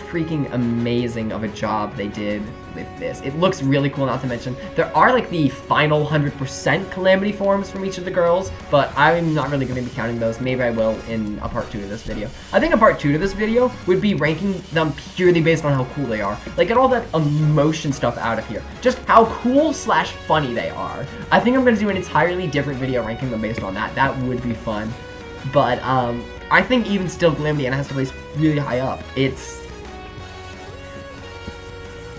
[SPEAKER 1] freaking amazing of a job they did with this. It looks really cool, not to mention there are like the final 100% Calamity forms from each of the girls, but I'm not really going to be counting those. Maybe I will in a part 2 of this video. I think a part 2 to this video would be ranking them purely based on how cool they are. Like, get all that emotion stuff out of here. Just how cool / funny they are. I think I'm going to do an entirely different video ranking them based on that. That would be fun. But I think even still Calamity has to place really high up.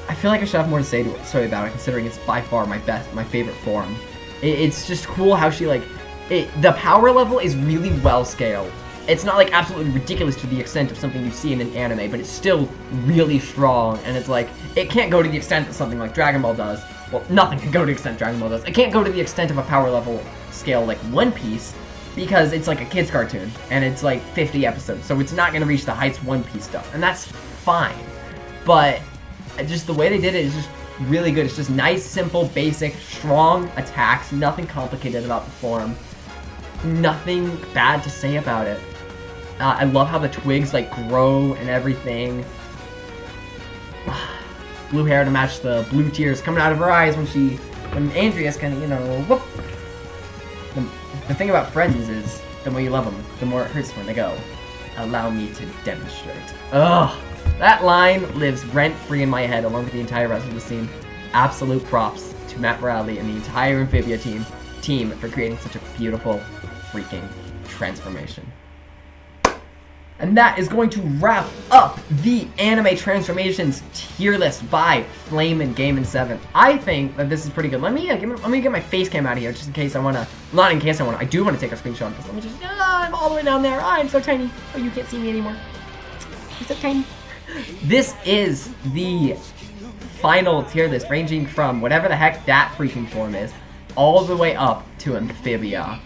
[SPEAKER 1] I feel like I should have more to say about it, considering it's by far my favorite form. It's just cool how she, like, the power level is really well scaled. It's not, like, absolutely ridiculous to the extent of something you see in an anime, but it's still really strong, and it's like, it can't go to the extent that something like Dragon Ball does. Well, nothing can go to the extent Dragon Ball does. It can't go to the extent of a power level scale like One Piece, because it's like a kid's cartoon, and it's like 50 episodes, so it's not going to reach the heights One Piece does, and that's fine. But just the way they did it is just really good. It's just nice, simple, basic, strong attacks. Nothing complicated about the form. Nothing bad to say about it. I love how the twigs like grow and everything. Blue hair to match the blue tears coming out of her eyes when Andrea's kind of, you know, whoop. The thing about friends is the more you love them, the more it hurts when they go. Allow me to demonstrate. Ugh. That line lives rent-free in my head along with the entire rest of the scene. Absolute props to Matt Bradley and the entire Amphibia team for creating such a beautiful freaking transformation. And that is going to wrap up the anime transformations tier list by Flamin' Game 7. I think that this is pretty good. Let me get my face cam out of here just in case I want to, not in case I want to, I do want to take a screenshot of this. Let me just, I'm all the way down there. I'm so tiny. Oh, you can't see me anymore. I'm so tiny. This is the final tier list, ranging from whatever the heck that freaking form is, all the way up to Amphibia,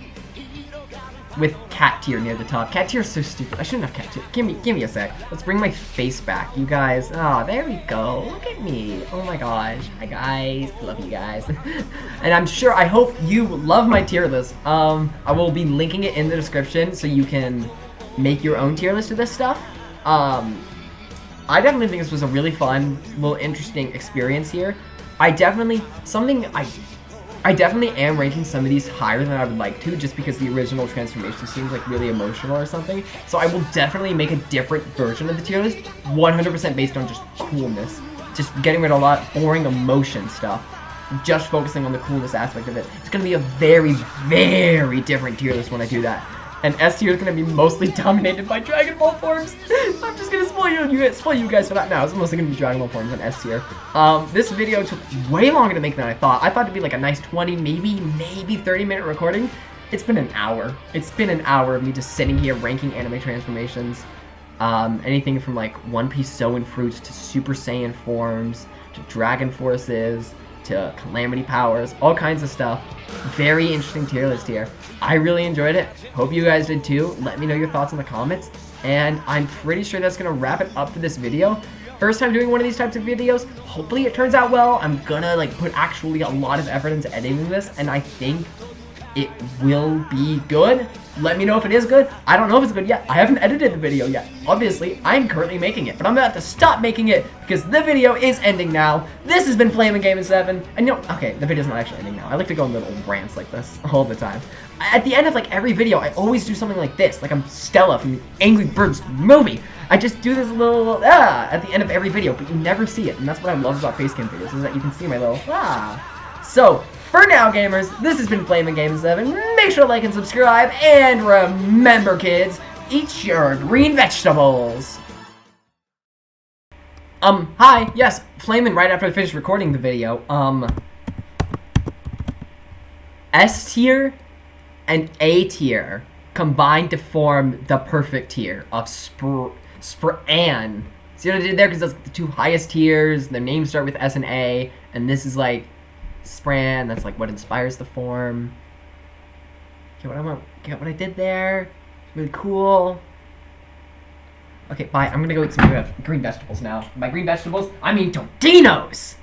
[SPEAKER 1] with cat tier near the top. Cat tier is so stupid. I shouldn't have cat tier. Give me a sec. Let's bring my face back, you guys. Oh, there we go. Look at me. Oh my gosh. Hi guys. Love you guys. And I hope you love my tier list. I will be linking it in the description so you can make your own tier list of this stuff. I definitely think this was a really fun, little interesting experience here. I definitely am ranking some of these higher than I would like to, just because the original transformation seems like really emotional or something. So I will definitely make a different version of the tier list, 100% based on just coolness. Just getting rid of a lot of boring emotion stuff. Just focusing on the coolness aspect of it. It's going to be a very, very different tier list when I do that. And S tier is going to be mostly dominated by Dragon Ball forms. I'm just going to spoil you guys for that now. It's mostly going to be Dragon Ball forms and S tier. This video took way longer to make than I thought. I thought it'd be like a nice 20, maybe 30-minute recording. It's been an hour. It's been an hour of me just sitting here ranking anime transformations. Anything from like One Piece Zoan Fruits to Super Saiyan forms to Dragon Forces to Calamity powers, all kinds of stuff. Very interesting tier list here. I really enjoyed it. Hope you guys did too. Let me know your thoughts in the comments. And I'm pretty sure that's going to wrap it up for this video. First time doing one of these types of videos. Hopefully it turns out well. I'm going to like put actually a lot of effort into editing this, and I think it will be good. Let me know if it is good. I don't know if it's good yet. I haven't edited the video yet. Obviously, I'm currently making it, but I'm about to stop making it because the video is ending now. This has been Flamin' Game 7. And you know, okay, the video's not actually ending now. I like to go in little rants like this all the time. At the end of like every video, I always do something like this. Like I'm Stella from the Angry Birds movie. I just do this little at the end of every video, but you never see it. And that's what I love about facecam videos, is that you can see my little So, for now, gamers, this has been Flamin' Game 7. Make sure to like and subscribe, and remember, kids, eat your green vegetables. Hi, yes, Flamin' right after I finished recording the video, S tier and A tier combined to form the perfect tier of Spran. See what I did there? Because that's the two highest tiers, their names start with S and A, and this is like Spran, that's like what inspires the form. Get what I did there? It's really cool. Okay, bye. I'm gonna go eat some green vegetables now. By green vegetables, I mean Totinos!